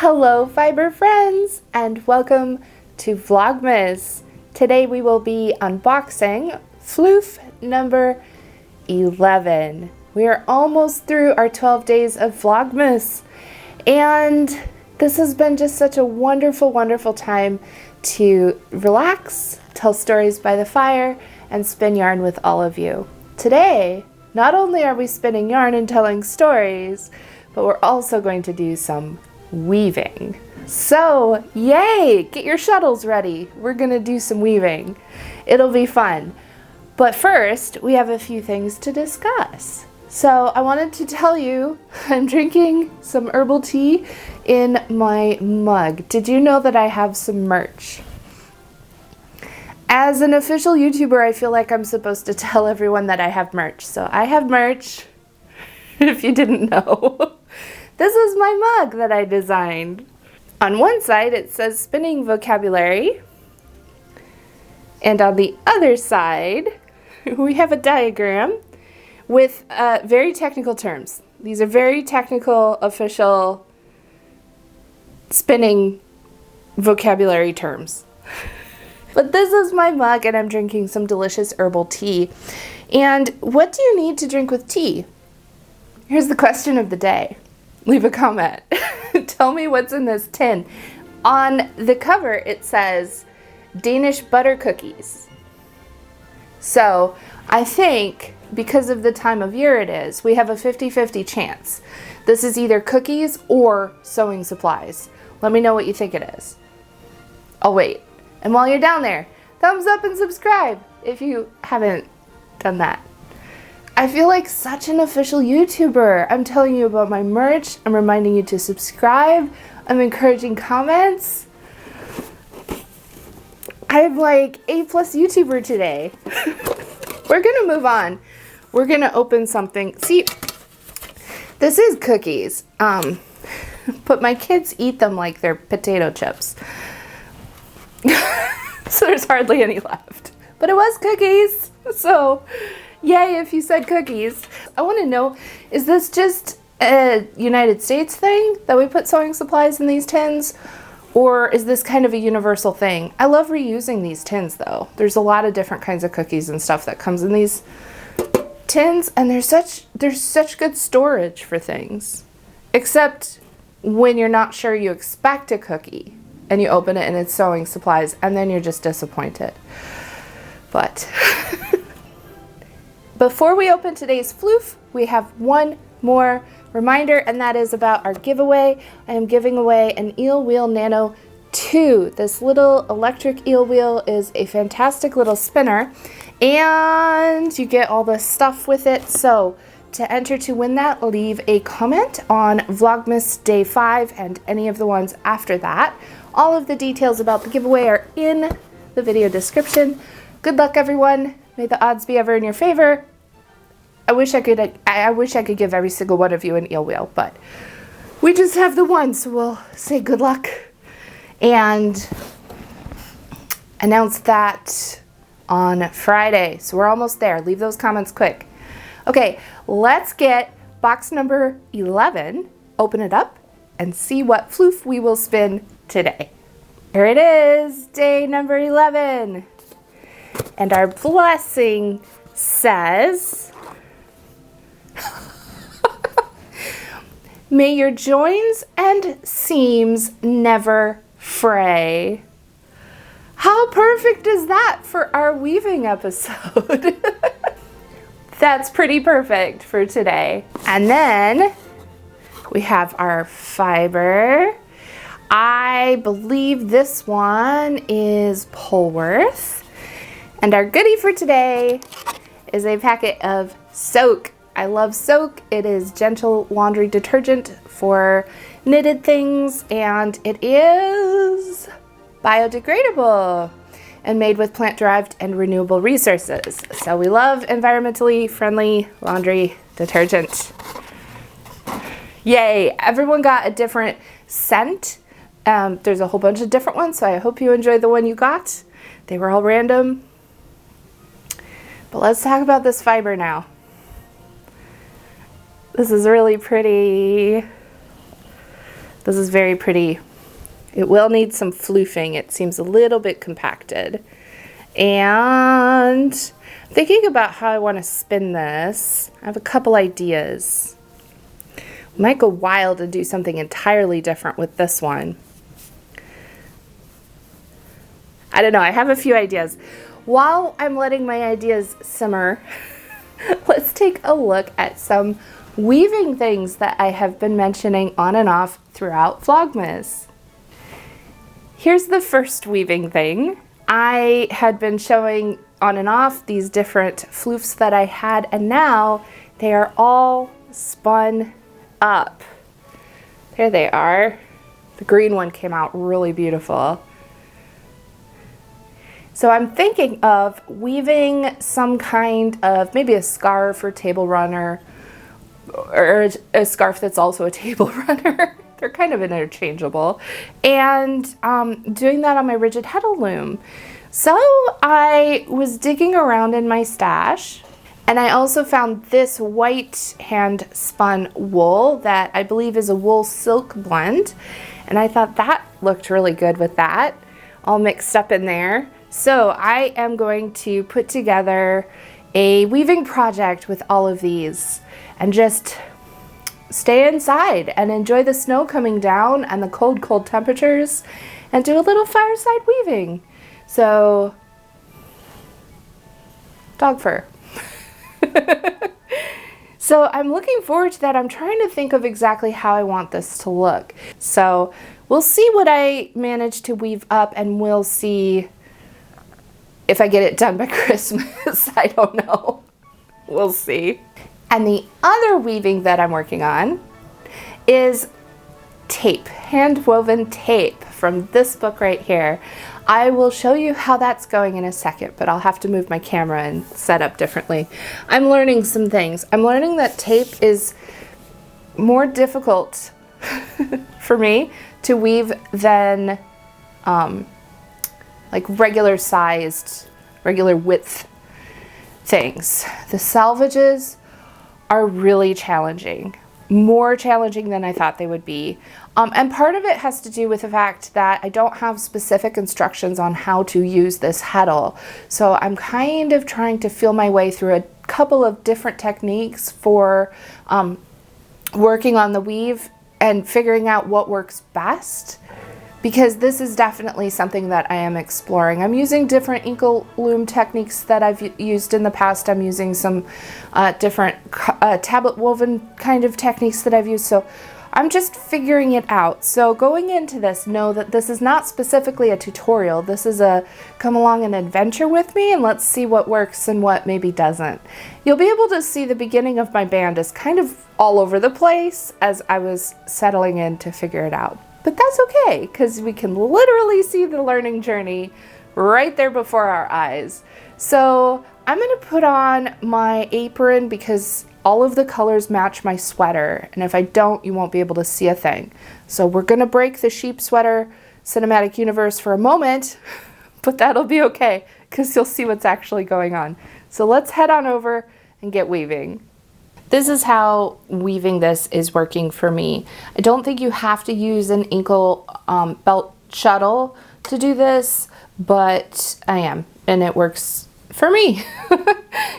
Hello fiber friends and welcome to Vlogmas. Today we will be unboxing floof number 11. We are almost through our 12 days of Vlogmas and this has been just such a wonderful time to relax, tell stories by the fire, and spin yarn with all of you. Today, not only are we spinning yarn and telling stories, but we're also going to do some weaving. So, yay! Get your shuttles ready. We're gonna do some weaving. It'll be fun. But first, we have a few things to discuss. So, I wanted to tell you I'm drinking some herbal tea in my mug. Did you know that I have some merch? As an official YouTuber, I feel like I'm supposed to tell everyone that I have merch. So, I have merch, if you didn't know. This is my mug that I designed. On one side it says spinning vocabulary, and on the other side we have a diagram with very technical terms. These are very technical, official spinning vocabulary terms. But this is my mug and I'm drinking some delicious herbal tea. And what do you need to drink with tea? Here's the question of the day. Leave a comment. Tell me what's in this tin. On the cover it says Danish butter cookies. So I think because of the time of year it is, we have a 50-50 chance. This is either cookies or sewing supplies. Let me know what you think it is. I'll wait. And while you're down there, thumbs up and subscribe if you haven't done that. I feel like such an official YouTuber. I'm telling you about my merch. I'm reminding you to subscribe. I'm encouraging comments. I'm like A+ YouTuber today. We're gonna move on. We're gonna open something. See, this is cookies. But my kids eat them like they're potato chips. So there's hardly any left. But it was cookies, so yay if you said cookies. I want to know, is this just a United States thing that we put sewing supplies in these tins? Or is this kind of a universal thing? I love reusing these tins though. There's a lot of different kinds of cookies and stuff that comes in these tins, and there's such good storage for things. Except when you're not sure you expect a cookie and you open it and it's sewing supplies and then you're just disappointed. But before we open today's floof, we have one more reminder, and that is about our giveaway. I am giving away an Eel Wheel Nano 2. This little electric eel wheel is a fantastic little spinner, and you get all the stuff with it. So to enter to win that, leave a comment on Vlogmas Day 5 and any of the ones after that. All of the details about the giveaway are in the video description. Good luck, everyone. May the odds be ever in your favor. I wish I could give every single one of you an eel wheel, but we just have the one, so we'll say good luck and announce that on Friday. So we're almost there. Leave those comments quick. Okay, let's get box number 11, open it up, and see what floof we will spin today. Here it is, day number 11. And our blessing says, may your joins and seams never fray. How perfect is that for our weaving episode? That's pretty perfect for today. And then we have our fiber. I believe this one is Polworth. And our goodie for today is a packet of soak. I love soak. It is gentle laundry detergent for knitted things, and it is biodegradable and made with plant-derived and renewable resources. So we love environmentally friendly laundry detergent. Yay! Everyone got a different scent. There's a whole bunch of different ones, so I hope you enjoyed the one you got. They were all random. But let's talk about this fiber now. This is really pretty. This is very pretty. It will need some floofing. It seems a little bit compacted. And thinking about how I want to spin this, I have a couple ideas. Might go wild and do something entirely different with this one. I don't know, I have a few ideas. While I'm letting my ideas simmer, let's take a look at some weaving things that I have been mentioning on and off throughout Vlogmas. Here's the first weaving thing. I had been showing on and off these different floofs that I had, and now they are all spun up. There they are. The green one came out really beautiful. So I'm thinking of weaving some kind of, maybe a scarf or table runner, or a scarf that's also a table runner. They're kind of interchangeable. And doing that on my rigid Heddle loom. So I was digging around in my stash, and I also found this white hand spun wool that I believe is a wool silk blend. And I thought that looked really good with that, all mixed up in there. So I am going to put together a weaving project with all of these and just stay inside and enjoy the snow coming down and the cold, cold temperatures and do a little fireside weaving. So, dog fur. So I'm looking forward to that. I'm trying to think of exactly how I want this to look. So we'll see what I manage to weave up, and we'll see if I get it done by Christmas. I don't know. We'll see. And the other weaving that I'm working on is tape, hand-woven tape from this book right here. I will show you how that's going in a second, but I'll have to move my camera and set up differently. I'm learning some things. I'm learning that tape is more difficult for me to weave than like regular sized, regular width things. The salvages are really challenging, more challenging than I thought they would be. And part of it has to do with the fact that I don't have specific instructions on how to use this Heddle. So I'm kind of trying to feel my way through a couple of different techniques for working on the weave and figuring out what works best, because this is definitely something that I am exploring. I'm using different inkle loom techniques that I've used in the past. I'm using some different tablet woven kind of techniques that I've used. So I'm just figuring it out. So going into this, know that this is not specifically a tutorial. This is a come along and adventure with me and let's see what works and what maybe doesn't. You'll be able to see the beginning of my band is kind of all over the place as I was settling in to figure it out. But that's okay, because we can literally see the learning journey right there before our eyes. So I'm going to put on my apron because all of the colors match my sweater. And if I don't, you won't be able to see a thing. So we're going to break the sheep sweater cinematic universe for a moment, but that'll be okay because you'll see what's actually going on. So let's head on over and get weaving. This is how weaving this is working for me. I don't think you have to use an ankle belt shuttle to do this, but I am, and it works for me.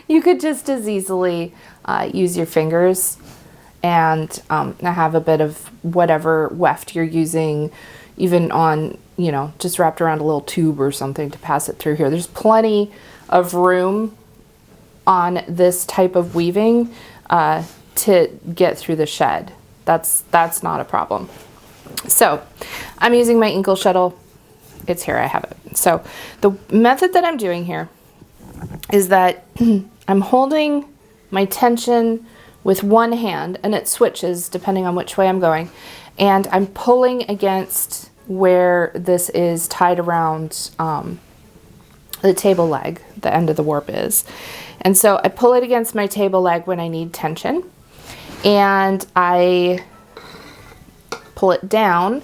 You could just as easily use your fingers and have a bit of whatever weft you're using, even on, you know, just wrapped around a little tube or something to pass it through here. There's plenty of room on this type of weaving to get through the shed. That's not a problem. So I'm using my ankle shuttle. It's here, I have it. So the method that I'm doing here is that I'm holding my tension with one hand, and it switches depending on which way I'm going, and I'm pulling against where this is tied around the table leg, the end of the warp is. And so I pull it against my table leg when I need tension, and I pull it down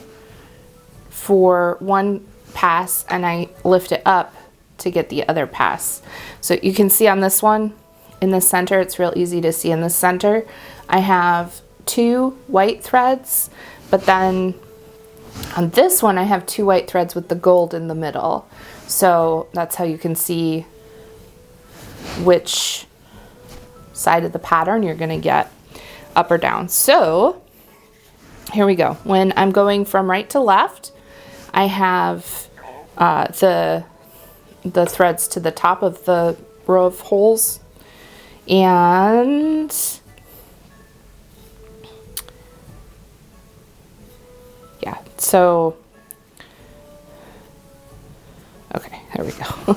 for one pass, and I lift it up to get the other pass. So you can see on this one, in the center, it's real easy to see in the center, I have 2 white threads, but then On this one, I have 2 white threads with the gold in the middle. So that's how you can see which side of the pattern you're gonna get, up or down. So here we go. When I'm going from right to left, I have the threads to the top of the row of holes, and yeah, so okay, there we go.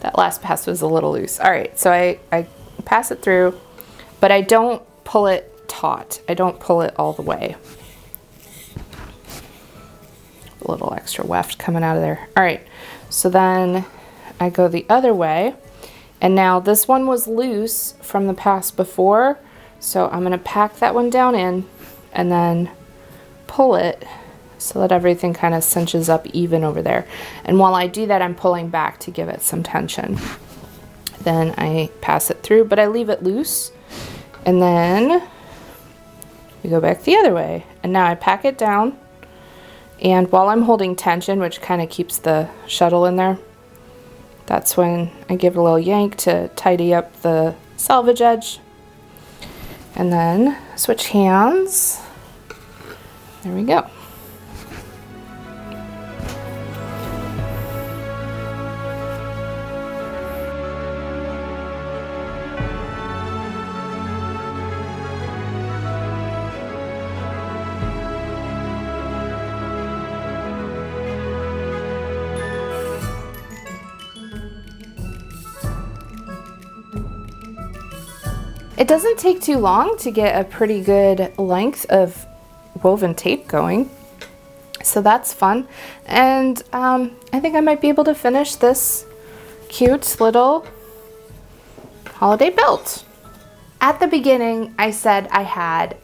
That last pass was a little loose. All right, so I pass it through, but I don't pull it taut. I don't pull it all the way. A little extra weft coming out of there. All right, so then I go the other way, and now this one was loose from the pass before, so I'm gonna pack that one down in and then pull it so that everything kind of cinches up even over there. And while I do that, I'm pulling back to give it some tension. Then I pass it through, but I leave it loose, and then we go back the other way, and now I pack it down. And while I'm holding tension, which kind of keeps the shuttle in there, that's when I give it a little yank to tidy up the selvage edge. And then switch hands. There we go. It doesn't take too long to get a pretty good length of woven tape going, so that's fun. And I think I might be able to finish this cute little holiday belt. At the beginning, I said I had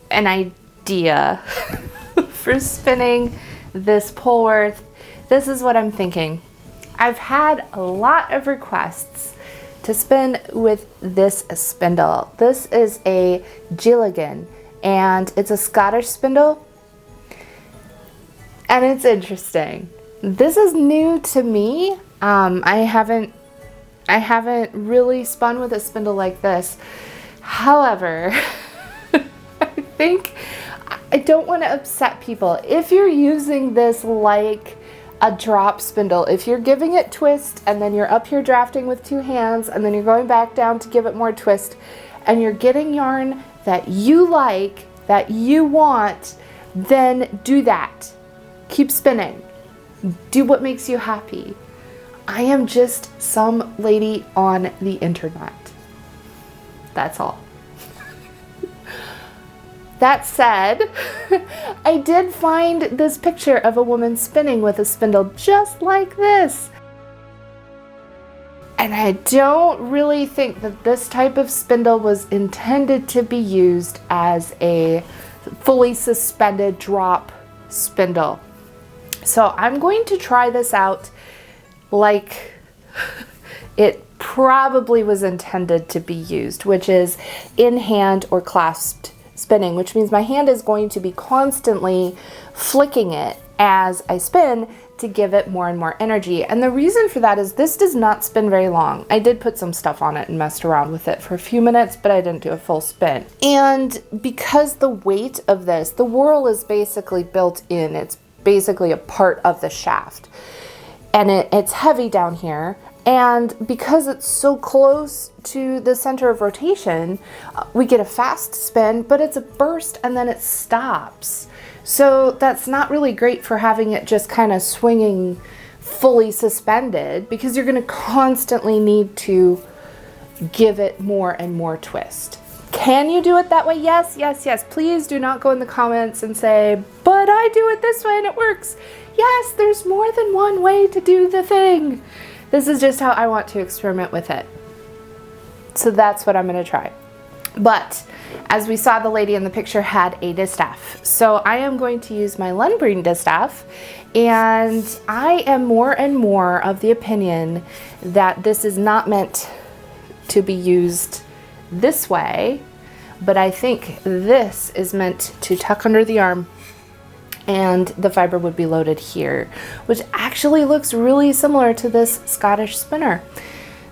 an idea for spinning this pullworth. This is what I'm thinking. I've had a lot of requests to spin with this spindle. This is a Dealgan, and it's a Scottish spindle, and it's interesting. This is new to me. I haven't really spun with a spindle like this. However, I don't want to upset people. If you're using this like a drop spindle, if you're giving it twist and then you're up here drafting with 2 hands and then you're going back down to give it more twist, and you're getting yarn that you like, that you want, then do that. Keep spinning. Do what makes you happy. I am just some lady on the internet. That's all. That said, I did find this picture of a woman spinning with a spindle just like this. And I don't really think that this type of spindle was intended to be used as a fully suspended drop spindle. So I'm going to try this out like it probably was intended to be used, which is in hand or clasped spinning, which means my hand is going to be constantly flicking it as I spin to give it more and more energy. And the reason for that is this does not spin very long. I did put some stuff on it and messed around with it for a few minutes, but I didn't do a full spin. And because the weight of this, the whorl is basically built in, it's basically a part of the shaft, and it's heavy down here. And because it's so close to the center of rotation, we get a fast spin, but it's a burst and then it stops. So that's not really great for having it just kind of swinging fully suspended, because you're going to constantly need to give it more and more twist. Can you do it that way? Yes, yes, yes. Please do not go in the comments and say, but I do it this way and it works. Yes, there's more than one way to do the thing. This is just how I want to experiment with it. So that's what I'm going to try. But as we saw, the lady in the picture had a distaff. So I am going to use my Lendbreen distaff, and I am more and more of the opinion that this is not meant to be used this way, but I think this is meant to tuck under the arm and the fiber would be loaded here, which actually looks really similar to this Scottish spinner.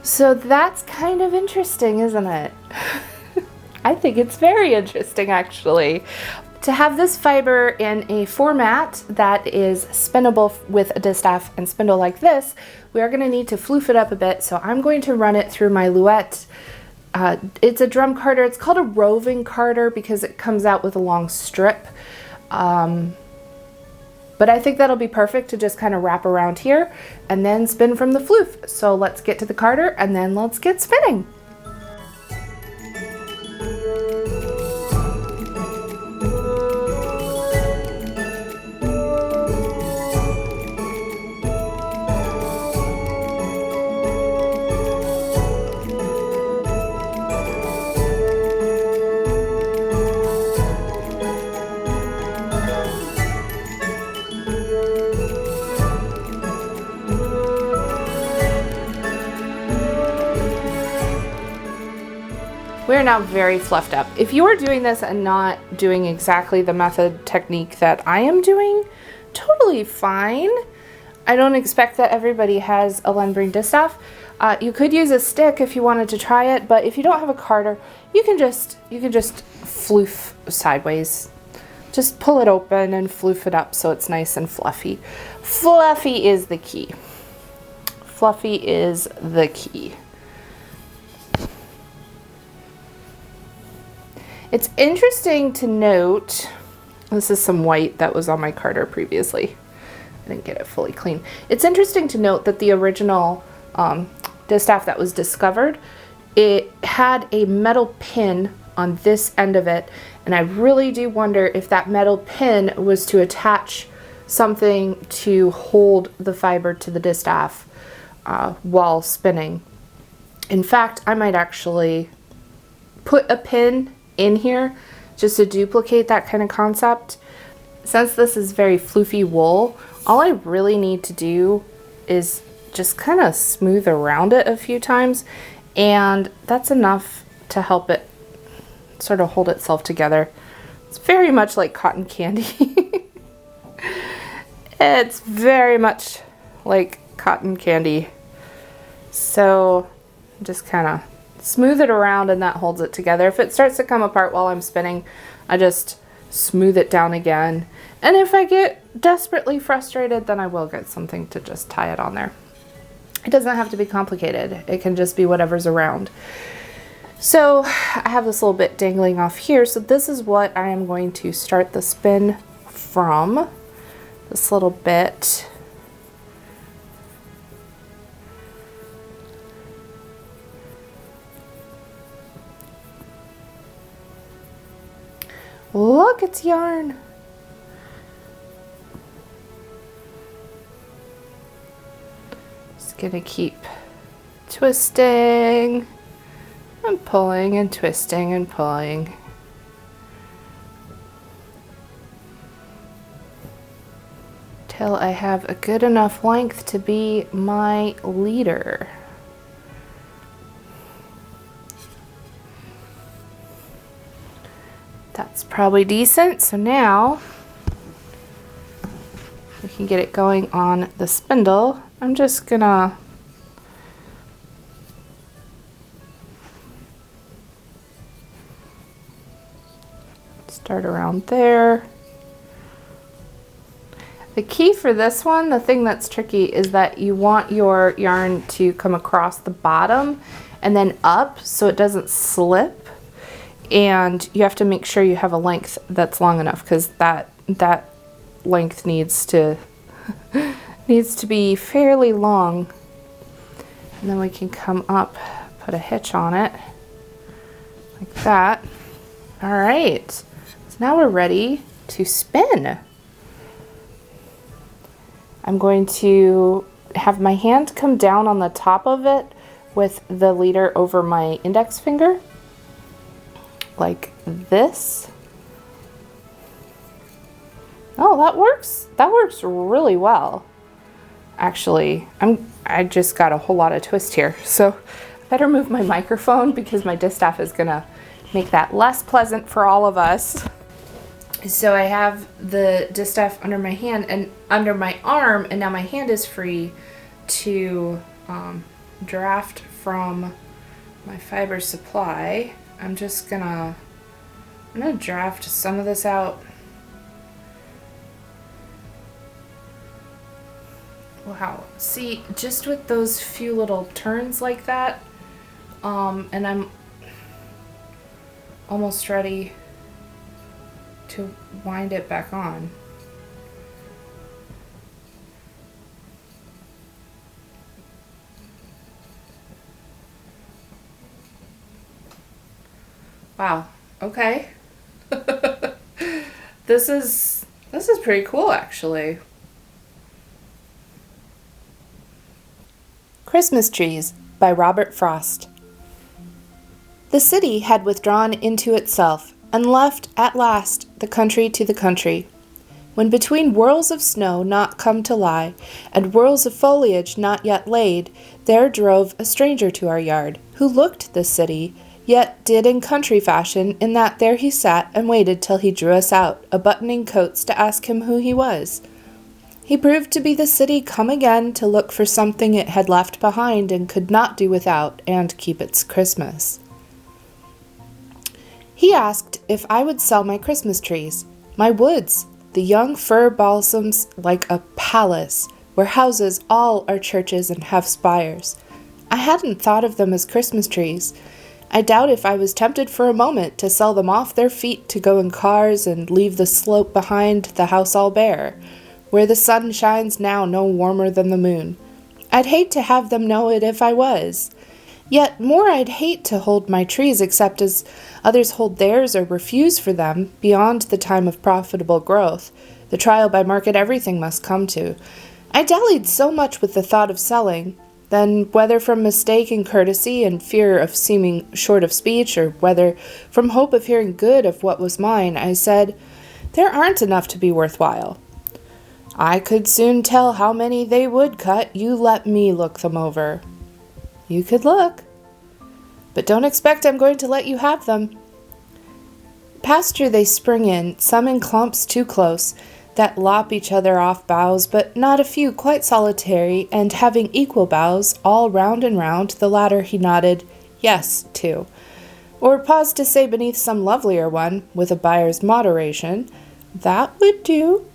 So that's kind of interesting, isn't it? I think it's very interesting, actually. To have this fiber in a format that is spinnable with a distaff and spindle like this, we are going to need to floof it up a bit. So I'm going to run it through my Louette. It's a drum carder. It's called a roving carder because it comes out with a long strip. But I think that'll be perfect to just kind of wrap around here and then spin from the floof. So let's get to the carder and then let's get spinning. We're now very fluffed up. If you are doing this and not doing exactly the method technique that I am doing, totally fine. I don't expect that everybody has a Lendbreen distaff. You could use a stick if you wanted to try it, but if you don't have a carder, you can just floof sideways. Just pull it open and floof it up so it's nice and fluffy. Fluffy is the key. Fluffy is the key. It's interesting to note, this is some white that was on my carder previously. I didn't get it fully clean. It's interesting to note that the original distaff that was discovered, it had a metal pin on this end of it, and I really do wonder if that metal pin was to attach something to hold the fiber to the distaff while spinning. In fact, I might actually put a pin in here just to duplicate that kind of concept. Since this is very floofy wool, all I really need to do is just kind of smooth around it a few times, and that's enough to help it sort of hold itself together. It's very much like cotton candy. It's very much like cotton candy. So just kind of smooth it around and that holds it together. If it starts to come apart while I'm spinning, I just smooth it down again. And if I get desperately frustrated, then I will get something to just tie it on there. It doesn't have to be complicated. It can just be whatever's around. So I have this little bit dangling off here. So this is what I am going to start the spin from. This little bit. Look, it's yarn. Just gonna keep twisting and pulling and twisting and pulling. Till I have a good enough length to be my leader. That's probably decent. So now we can get it going on the spindle. I'm just gonna start around there. The key for this one, the thing that's tricky, is that you want your yarn to come across the bottom and then up so it doesn't slip. And you have to make sure you have a length that's long enough, because that length needs to be fairly long. And then we can come up, put a hitch on it like that. All right, so now we're ready to spin. I'm going to have my hand come down on the top of it with the leader over my index finger, like this. Oh, that works. That works really well. Actually, I just got a whole lot of twist here, so I better move my microphone because my distaff is gonna make that less pleasant for all of us. So I have the Distaff under my hand and under my arm, and now my hand is free to draft from my fiber supply. I'm gonna draft some of this out. Wow, see, just with those few little turns like that, and I'm almost ready to wind it back on. Wow, okay. This is pretty cool, actually. Christmas Trees by Robert Frost. The city had withdrawn into itself and left at last the country to the country. When between whirls of snow not come to lie, and whirls of foliage not yet laid, there drove a stranger to our yard, who looked the city, yet did in country fashion, in that there he sat and waited till he drew us out, a-buttoning coats to ask him who he was. He proved to be the city come again to look for something it had left behind and could not do without, and keep its Christmas. He asked if I would sell my Christmas trees, my woods, the young fir balsams like a palace, where houses all are churches and have spires. I hadn't thought of them as Christmas trees. I doubt if I was tempted for a moment to sell them off their feet to go in cars and leave the slope behind the house all bare, where the sun shines now no warmer than the moon. I'd hate to have them know it if I was. Yet more I'd hate to hold my trees except as others hold theirs or refuse for them beyond the time of profitable growth, the trial by market everything must come to. I dallied so much with the thought of selling, then whether from mistake and courtesy and fear of seeming short of speech, or whether from hope of hearing good of what was mine, I said, "There aren't enough to be worthwhile. I could soon tell how many they would cut. You let me look them over." "You could look, but don't expect I'm going to let you have them." Pasture they spring in, some in clumps too close, that lop each other off boughs, but not a few quite solitary, and having equal boughs, all round and round, the latter he nodded yes to, or paused to say beneath some lovelier one, with a buyer's moderation, "That would do."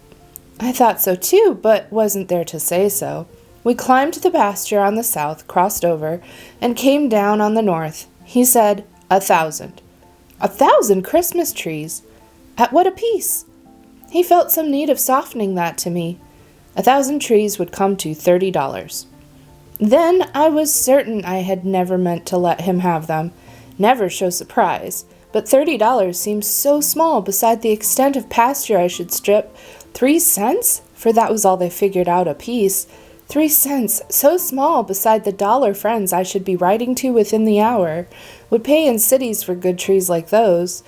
I thought so too, but wasn't there to say so. We climbed the pasture on the south, crossed over, and came down on the north. He said, 1,000. 1,000 Christmas trees! At what a piece? He felt some need of softening that to me. 1,000 trees would come to $30. Then I was certain I had never meant to let him have them, never show surprise, but $30 seemed so small beside the extent of pasture I should strip. 3 cents? For that was all they figured out apiece. 3 cents, so small beside the dollar friends I should be writing to within the hour, would pay in cities for good trees like those.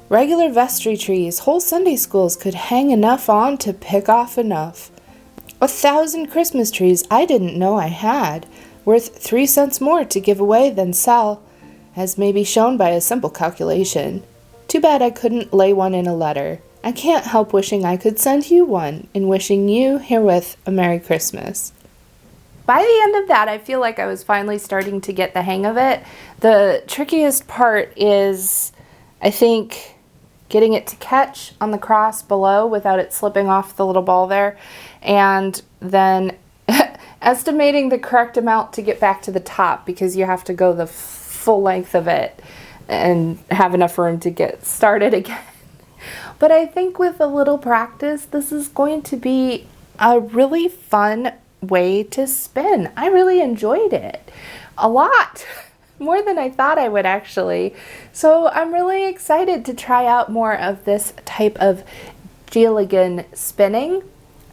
Regular vestry trees, whole Sunday schools could hang enough on to pick off enough. 1,000 Christmas trees I didn't know I had, worth 3 cents more to give away than sell, as may be shown by a simple calculation. Too bad I couldn't lay one in a letter. I can't help wishing I could send you one, in wishing you herewith a Merry Christmas. By the end of that, I feel like I was finally starting to get the hang of it. The trickiest part is, I think, getting it to catch on the cross below without it slipping off the little ball there, and then estimating the correct amount to get back to the top, because you have to go the full length of it and have enough room to get started again. But I think with a little practice, this is going to be a really fun way to spin. I really enjoyed it a lot, more than I thought I would actually. So I'm really excited to try out more of this type of Dealgan spinning.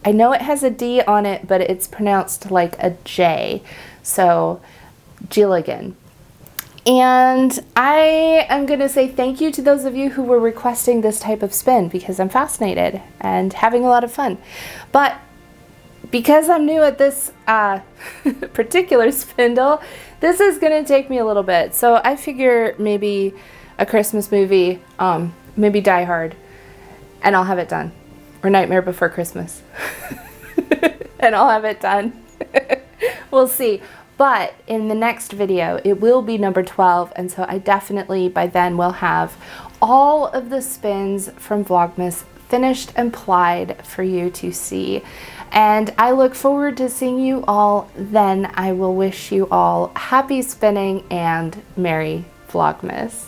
I know it has a D on it, but it's pronounced like a J, so Dealgan. And I am going to say thank you to those of you who were requesting this type of spin, because I'm fascinated and having a lot of fun. But because I'm new at this particular spindle, this is going to take me a little bit. So I figure maybe a Christmas movie, maybe Die Hard, and I'll have it done. Or Nightmare Before Christmas. And I'll have it done. We'll see. But in the next video, it will be number 12, and so I definitely by then will have all of the spins from Vlogmas finished and plied for you to see. And I look forward to seeing you all then. I will wish you all happy spinning and Merry Vlogmas.